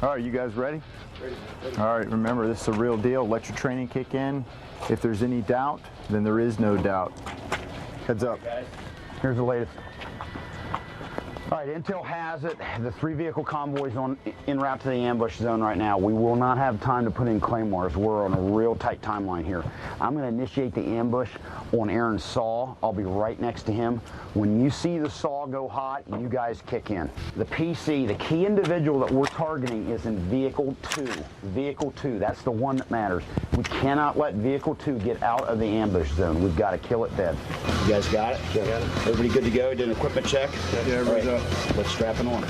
All right, you guys ready? Ready. All right, remember, this is a real deal. Let your training kick in. If there's any doubt, then there is no doubt. Heads up. Here's the latest. All right, Intel has it. The 3 vehicle convoys en route to the ambush zone right now. We will not have time to put in claymores. We're on a real tight timeline here. I'm going to initiate the ambush on Aaron's saw. I'll be right next to him. When you see the saw go hot, you guys kick in. The PC, the key individual that we're targeting is in vehicle 2. Vehicle 2, that's the one that matters. We cannot let vehicle 2 get out of the ambush zone. We've got to kill it dead. You guys got it? Yeah, got it. Everybody good to go? Did an equipment check? Yeah, everybody's up. Let's strap it on.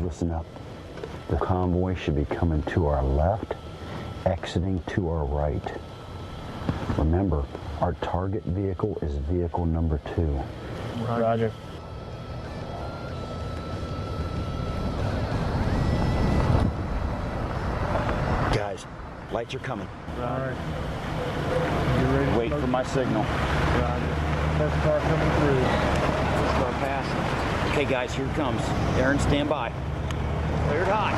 Listen up. The convoy should be coming to our left, exiting to our right. Remember, our target vehicle is vehicle number 2. Roger. Guys, lights are coming. All right. You ready? Wait for my signal. Roger. First car coming through. First car passing. Okay, guys, here it comes. Aaron, stand by. Cleared hot.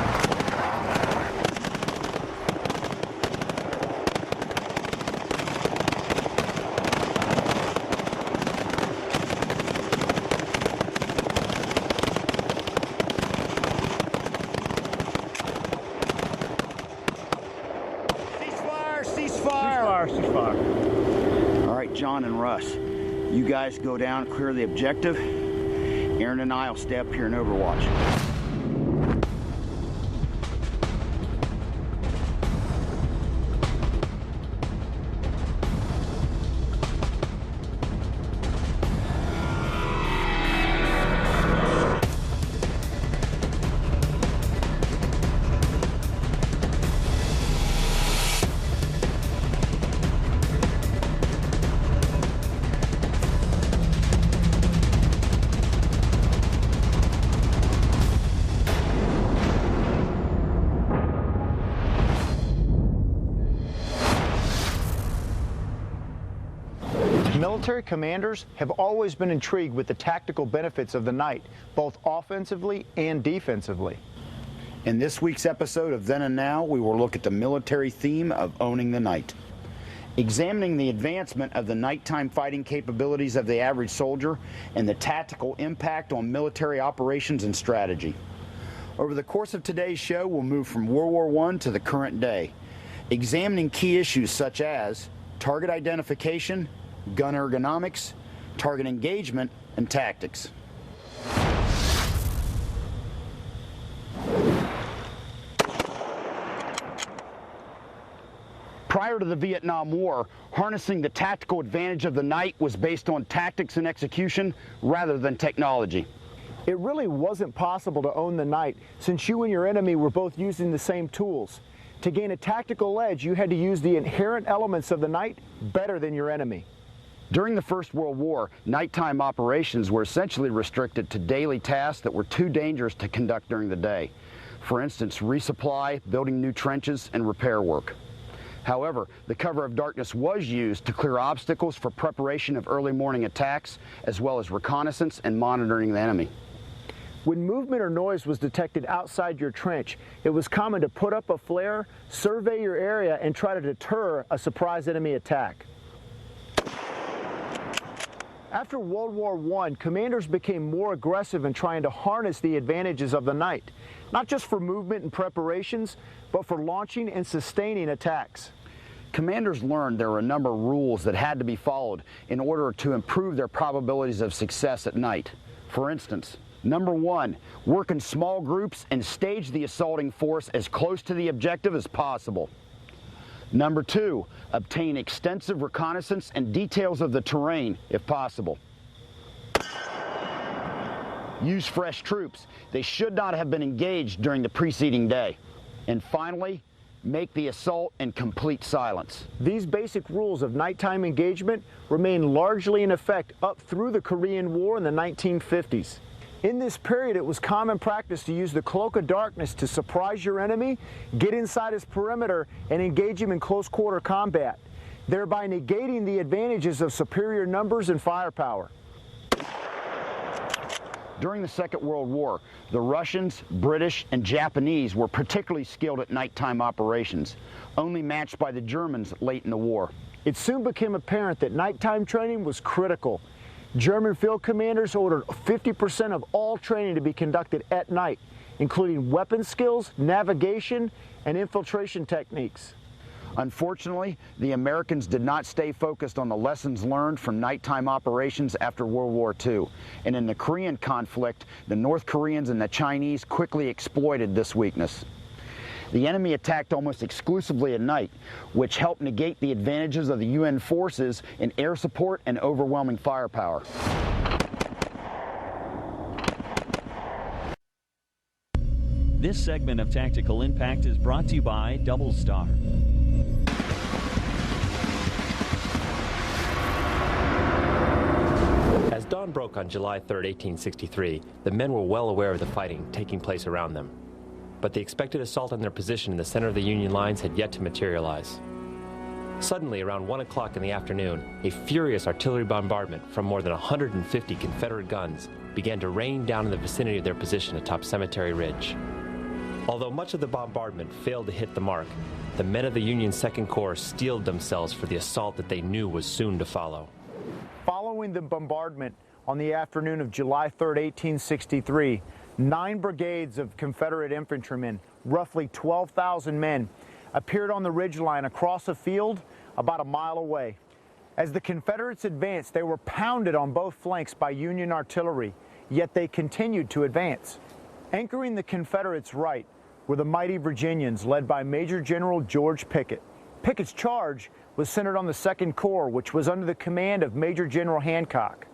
Ceasefire, ceasefire. Ceasefire. All right, John and Russ, you guys go down, clear the objective. Aaron and I will stay up here in Overwatch. Military commanders have always been intrigued with the tactical benefits of the night, both offensively and defensively. In this week's episode of Then and Now, we will look at the military theme of owning the night. Examining the advancement of the nighttime fighting capabilities of the average soldier and the tactical impact on military operations and strategy. Over the course of today's show, we'll move from World War I to the current day, examining key issues such as target identification, gun ergonomics, target engagement, and tactics. Prior to the Vietnam War, harnessing the tactical advantage of the night was based on tactics and execution rather than technology. It really wasn't possible to own the night since you and your enemy were both using the same tools. To gain a tactical edge, you had to use the inherent elements of the night better than your enemy. During the First World War, nighttime operations were essentially restricted to daily tasks that were too dangerous to conduct during the day. For instance, resupply, building new trenches, and repair work. However, the cover of darkness was used to clear obstacles for preparation of early morning attacks, as well as reconnaissance and monitoring the enemy. When movement or noise was detected outside your trench, it was common to put up a flare, survey your area, and try to deter a surprise enemy attack. After World War I, commanders became more aggressive in trying to harness the advantages of the night, not just for movement and preparations, but for launching and sustaining attacks. Commanders learned there were a number of rules that had to be followed in order to improve their probabilities of success at night. For instance, number 1, work in small groups and stage the assaulting force as close to the objective as possible. Number 2, obtain extensive reconnaissance and details of the terrain if possible. Use fresh troops. They should not have been engaged during the preceding day. And finally, make the assault in complete silence. These basic rules of nighttime engagement remain largely in effect up through the Korean War in the 1950s. In this period, it was common practice to use the cloak of darkness to surprise your enemy, get inside his perimeter, and engage him in close quarter combat, thereby negating the advantages of superior numbers and firepower. During the Second World War, the Russians, British, and Japanese were particularly skilled at nighttime operations, only matched by the Germans late in the war. It soon became apparent that nighttime training was critical. German field commanders ordered 50% of all training to be conducted at night, including weapon skills, navigation, and infiltration techniques. Unfortunately, the Americans did not stay focused on the lessons learned from nighttime operations after World War II. And in the Korean conflict, the North Koreans and the Chinese quickly exploited this weakness. The enemy attacked almost exclusively at night, which helped negate the advantages of the UN forces in air support and overwhelming firepower. This segment of Tactical Impact is brought to you by Double Star. As dawn broke on July 3, 1863, the men were well aware of the fighting taking place around them. But the expected assault on their position in the center of the Union lines had yet to materialize. Suddenly, around 1 o'clock in the afternoon, a furious artillery bombardment from more than 150 Confederate guns began to rain down in the vicinity of their position atop Cemetery Ridge. Although much of the bombardment failed to hit the mark, the men of the Union Second Corps steeled themselves for the assault that they knew was soon to follow. Following the bombardment on the afternoon of July 3, 1863, 9 brigades of Confederate infantrymen, roughly 12,000 men, appeared on the ridgeline across a field about a mile away. As the Confederates advanced, they were pounded on both flanks by Union artillery, yet they continued to advance. Anchoring the Confederates' right were the mighty Virginians, led by Major General George Pickett. Pickett's charge was centered on the Second Corps, which was under the command of Major General Hancock.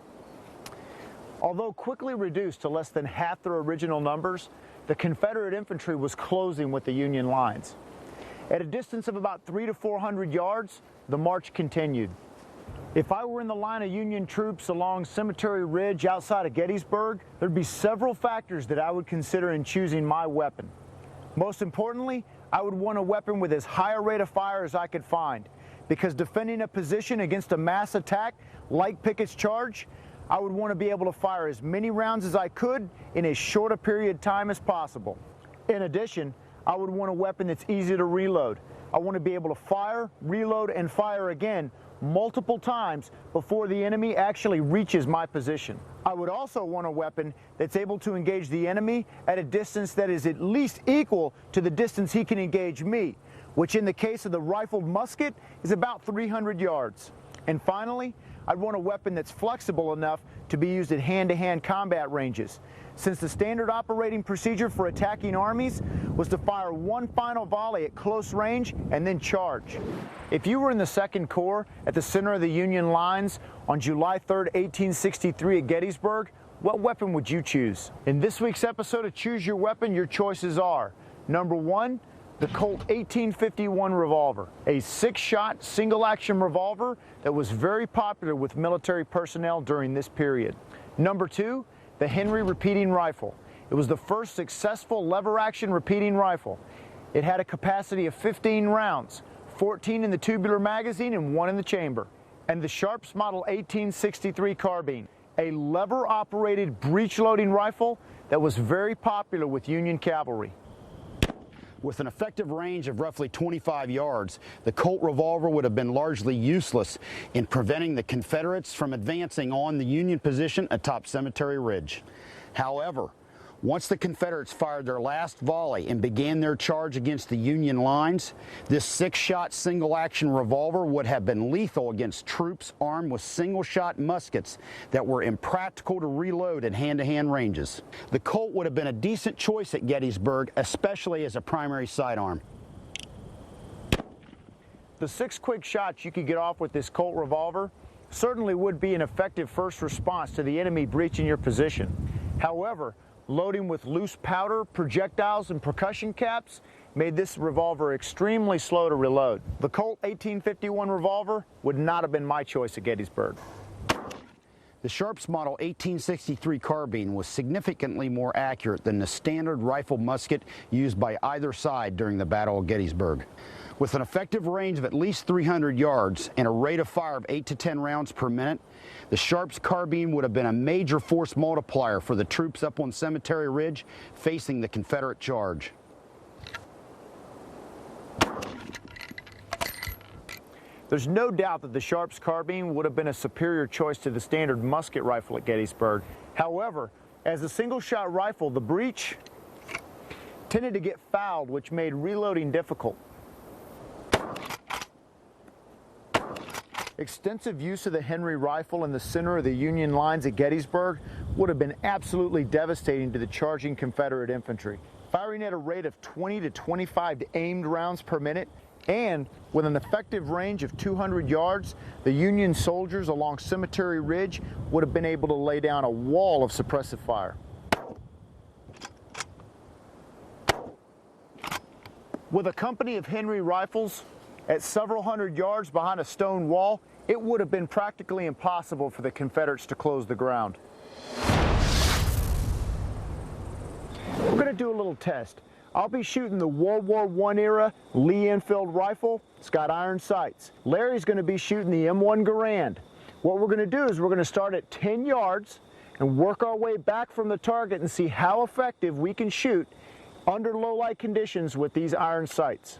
Although quickly reduced to less than half their original numbers, the Confederate infantry was closing with the Union lines. At a distance of about 300 to 400 yards, the march continued. If I were in the line of Union troops along Cemetery Ridge outside of Gettysburg, there'd be several factors that I would consider in choosing my weapon. Most importantly, I would want a weapon with as high a rate of fire as I could find, because defending a position against a mass attack like Pickett's charge, I would want to be able to fire as many rounds as I could in as short a period of time as possible. In addition, I would want a weapon that's easy to reload. I want to be able to fire, reload, and fire again multiple times before the enemy actually reaches my position. I would also want a weapon that's able to engage the enemy at a distance that is at least equal to the distance he can engage me, which in the case of the rifled musket is about 300 yards. And finally, I'd want a weapon that's flexible enough to be used at hand-to-hand combat ranges, since the standard operating procedure for attacking armies was to fire one final volley at close range and then charge. If you were in the Second Corps at the center of the Union lines on July 3, 1863 at Gettysburg, what weapon would you choose? In this week's episode of Choose Your Weapon, your choices are: number 1, the Colt 1851 revolver, a 6-shot single-action revolver that was very popular with military personnel during this period. Number 2, the Henry repeating rifle. It was the first successful lever-action repeating rifle. It had a capacity of 15 rounds, 14 in the tubular magazine and 1 in the chamber. And the Sharps Model 1863 carbine, a lever-operated breech-loading rifle that was very popular with Union cavalry. With an effective range of roughly 25 yards, the Colt revolver would have been largely useless in preventing the Confederates from advancing on the Union position atop Cemetery Ridge. However, once the Confederates fired their last volley and began their charge against the Union lines, this 6-shot single-action revolver would have been lethal against troops armed with single-shot muskets that were impractical to reload at hand-to-hand ranges. The Colt would have been a decent choice at Gettysburg, especially as a primary sidearm. the 6 quick shots you could get off with this Colt revolver certainly would be an effective first response to the enemy breaching your position. However, loading with loose powder, projectiles, and percussion caps made this revolver extremely slow to reload. The Colt 1851 revolver would not have been my choice at Gettysburg. The Sharps Model 1863 carbine was significantly more accurate than the standard rifle musket used by either side during the Battle of Gettysburg. With an effective range of at least 300 yards and a rate of fire of 8 to 10 rounds per minute, the Sharps carbine would have been a major force multiplier for the troops up on Cemetery Ridge facing the Confederate charge. There's no doubt that the Sharps carbine would have been a superior choice to the standard musket rifle at Gettysburg. However, as a single-shot rifle, the breech tended to get fouled, which made reloading difficult. Extensive use of the Henry rifle in the center of the Union lines at Gettysburg would have been absolutely devastating to the charging Confederate infantry. Firing at a rate of 20 to 25 aimed rounds per minute, and with an effective range of 200 yards, the Union soldiers along Cemetery Ridge would have been able to lay down a wall of suppressive fire. With a company of Henry rifles at several hundred yards behind a stone wall, it would have been practically impossible for the Confederates to close the ground. We're going to do a little test. I'll be shooting the World War I era Lee Enfield rifle. It's got iron sights. Larry's going to be shooting the M1 Garand. What we're going to do is we're going to start at 10 yards and work our way back from the target and see how effective we can shoot under low light conditions with these iron sights.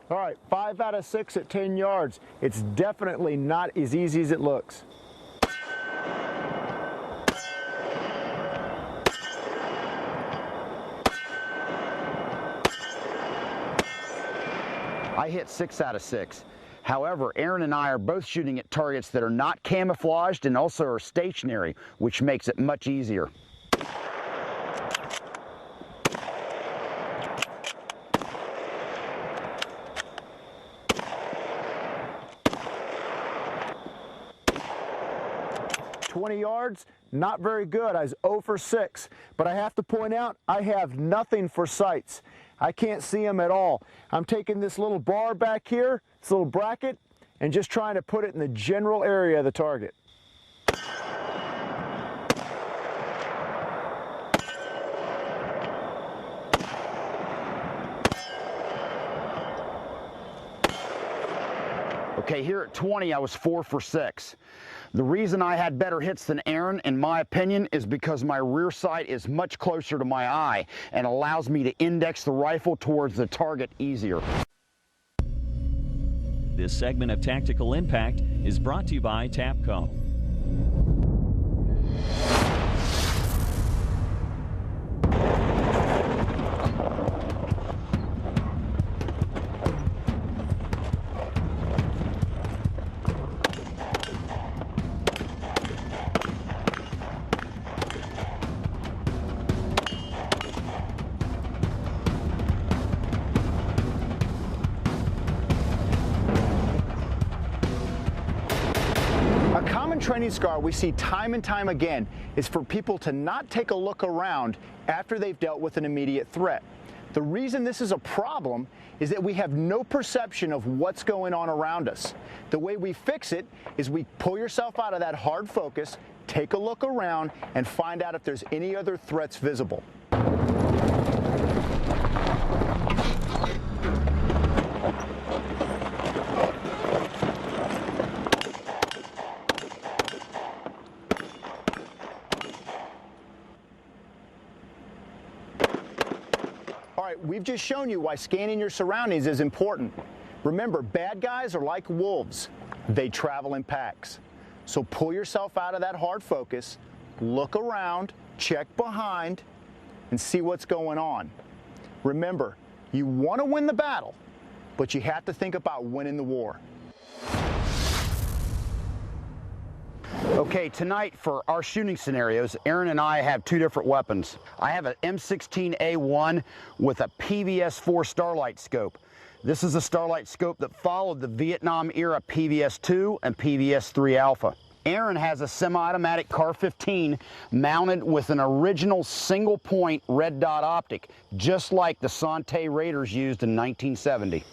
All right, 5 out of 6 at 10 yards. It's definitely not as easy as it looks. I hit 6 out of 6. However, Aaron and I are both shooting at targets that are not camouflaged and also are stationary, which makes it much easier. Yards, not very good. I was 0 for 6, but I have to point out I have nothing for sights. I can't see them at all. I'm taking this little bar back here, this little bracket, and just trying to put it in the general area of the target. Okay, here at 20, I was 4 for 6. The reason I had better hits than Aaron, in my opinion, is because my rear sight is much closer to my eye and allows me to index the rifle towards the target easier. This segment of Tactical Impact is brought to you by TAPCO. Training scar we see time and time again is for people to not take a look around after they've dealt with an immediate threat. The reason this is a problem is that we have no perception of what's going on around us. The way we fix it is we pull yourself out of that hard focus, take a look around, and find out if there's any other threats visible. We've just shown you why scanning your surroundings is important. Remember, bad guys are like wolves. They travel in packs. So pull yourself out of that hard focus, look around, check behind, and see what's going on. Remember, you want to win the battle, but you have to think about winning the war. Okay, tonight for our shooting scenarios, Aaron and I have two different weapons. I have an M16A1 with a PVS-4 Starlight scope. This is a Starlight scope that followed the Vietnam-era PVS-2 and PVS-3 Alpha. Aaron has a semi-automatic Car-15 mounted with an original single-point red dot optic, just like the Sante Raiders used in 1970.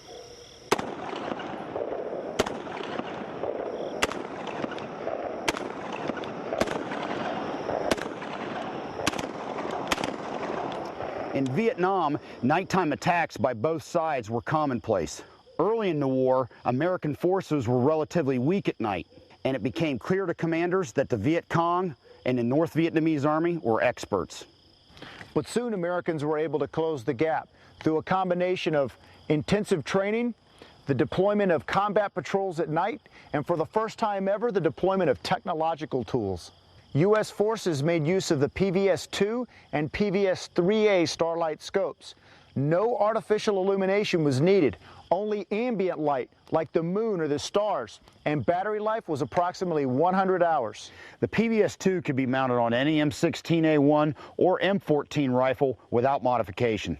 In Vietnam, nighttime attacks by both sides were commonplace. Early in the war, American forces were relatively weak at night, and it became clear to commanders that the Viet Cong and the North Vietnamese Army were experts. But soon Americans were able to close the gap through a combination of intensive training, the deployment of combat patrols at night, and for the first time ever, the deployment of technological tools. U.S. forces made use of the PVS-2 and PVS-3A Starlight scopes. No artificial illumination was needed, only ambient light like the moon or the stars, and battery life was approximately 100 hours. The PVS-2 could be mounted on any M16A1 or M14 rifle without modification.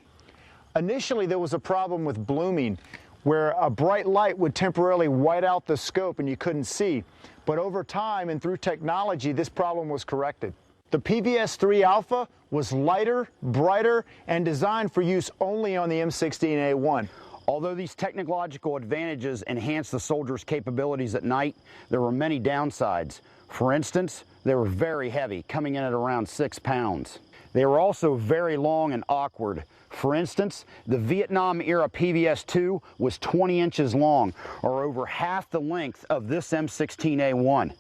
Initially, there was a problem with blooming, where a bright light would temporarily white out the scope and you couldn't see. But over time and through technology, this problem was corrected. The PVS-3 Alpha was lighter, brighter, and designed for use only on the M16A1. Although these technological advantages enhanced the soldiers' capabilities at night, there were many downsides. For instance, they were very heavy, coming in at around 6 pounds. They were also very long and awkward. For instance, the Vietnam-era PVS-2 was 20 inches long, or over half the length of this M16A1.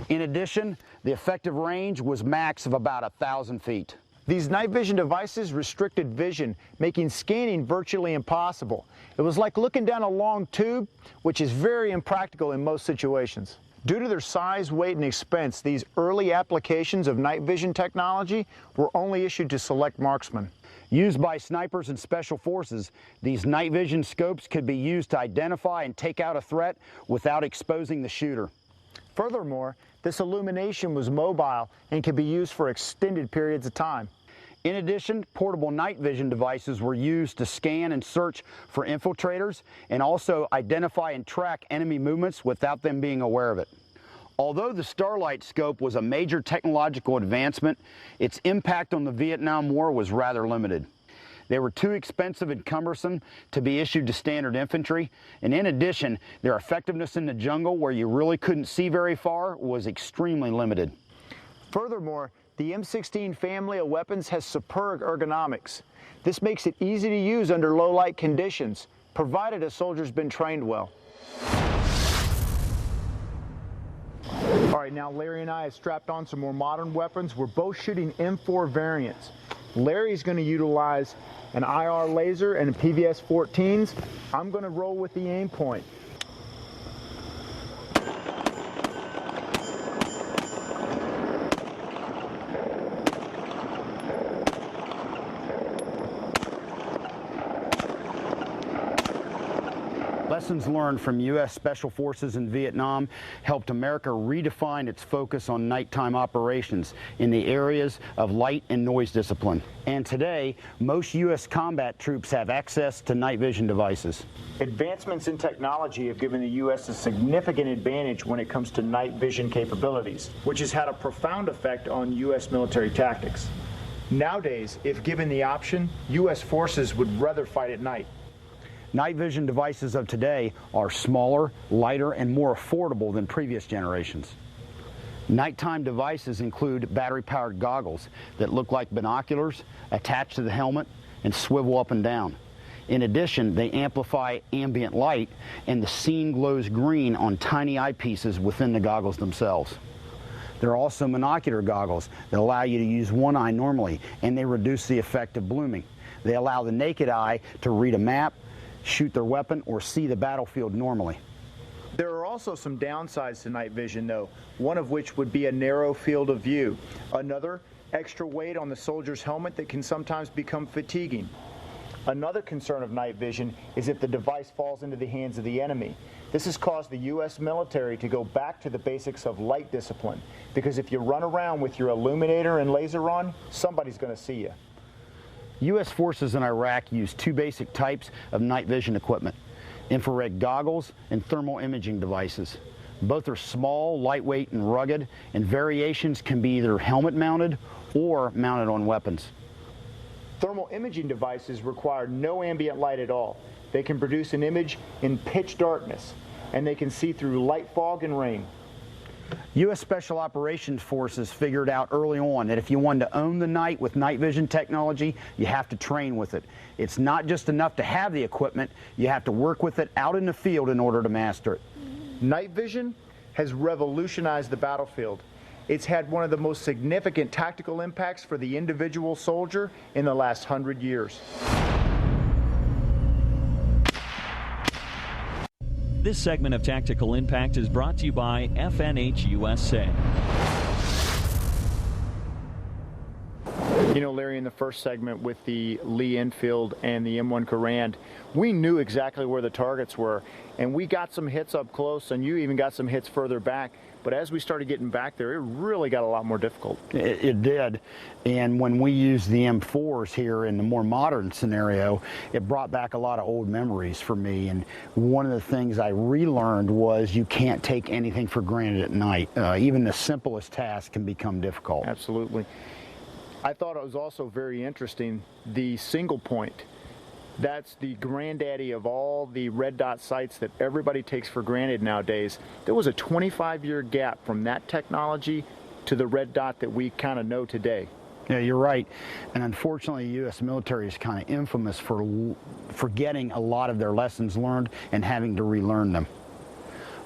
In addition, the effective range was max of about 1,000 feet. These night vision devices restricted vision, making scanning virtually impossible. It was like looking down a long tube, which is very impractical in most situations. Due to their size, weight, and expense, these early applications of night vision technology were only issued to select marksmen. Used by snipers and special forces, these night vision scopes could be used to identify and take out a threat without exposing the shooter. Furthermore, this illumination was mobile and could be used for extended periods of time. In addition, portable night vision devices were used to scan and search for infiltrators and also identify and track enemy movements without them being aware of it. Although the Starlight scope was a major technological advancement, its impact on the Vietnam War was rather limited. They were too expensive and cumbersome to be issued to standard infantry, and in addition, their effectiveness in the jungle, where you really couldn't see very far, was extremely limited. Furthermore, the M16 family of weapons has superb ergonomics. This makes it easy to use under low light conditions, provided a soldier's been trained well. All right, now Larry and I have strapped on some more modern weapons. We're both shooting M4 variants. Larry's going to utilize an IR laser and PVS-14s. I'm going to roll with the aim point. Lessons learned from U.S. Special Forces in Vietnam helped America redefine its focus on nighttime operations in the areas of light and noise discipline. And today, most U.S. combat troops have access to night vision devices. Advancements in technology have given the U.S. a significant advantage when it comes to night vision capabilities, which has had a profound effect on U.S. military tactics. Nowadays, if given the option, U.S. forces would rather fight at night. Night vision devices of today are smaller, lighter, and more affordable than previous generations. Nighttime devices include battery-powered goggles that look like binoculars, attach to the helmet, and swivel up and down. In addition, they amplify ambient light, and the scene glows green on tiny eyepieces within the goggles themselves. There are also monocular goggles that allow you to use one eye normally, and they reduce the effect of blooming. They allow the naked eye to read a map, shoot their weapon, or see the battlefield normally. There are also some downsides to night vision, though, one of which would be a narrow field of view. Another, extra weight on the soldier's helmet that can sometimes become fatiguing. Another concern of night vision is if the device falls into the hands of the enemy. This has caused the U.S. military to go back to the basics of light discipline, because if you run around with your illuminator and laser on, somebody's going to see you. U.S. forces in Iraq use two basic types of night vision equipment: infrared goggles and thermal imaging devices. Both are small, lightweight, and rugged, and variations can be either helmet mounted or mounted on weapons. Thermal imaging devices require no ambient light at all. They can produce an image in pitch darkness, and they can see through light fog and rain. U.S. Special Operations Forces figured out early on that if you wanted to own the night with night vision technology, you have to train with it. It's not just enough to have the equipment, you have to work with it out in the field in order to master it. Night vision has revolutionized the battlefield. It's had one of the most significant tactical impacts for the individual soldier in the last 100 years. This segment of Tactical Impact is brought to you by FNH USA. You know, Larry, in the first segment with the Lee Enfield and the M1 Garand, we knew exactly where the targets were, and we got some hits up close, and you even got some hits further back. But as we started getting back there, it really got a lot more difficult. It did. And when we used the M4s here in the more modern scenario, it brought back a lot of old memories for me. And one of the things I relearned was you can't take anything for granted at night. Even the simplest task can become difficult. Absolutely. I thought it was also very interesting, the single point. That's the granddaddy of all the red dot sights that everybody takes for granted nowadays. There was a 25-year gap from that technology to the red dot that we kind of know today. Yeah, you're right. And unfortunately, the U.S. military is kind of infamous for forgetting a lot of their lessons learned and having to relearn them.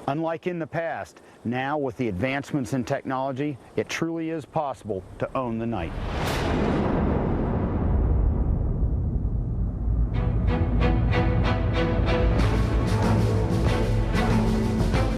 Unlike in the past, now with the advancements in technology, it truly is possible to own the night.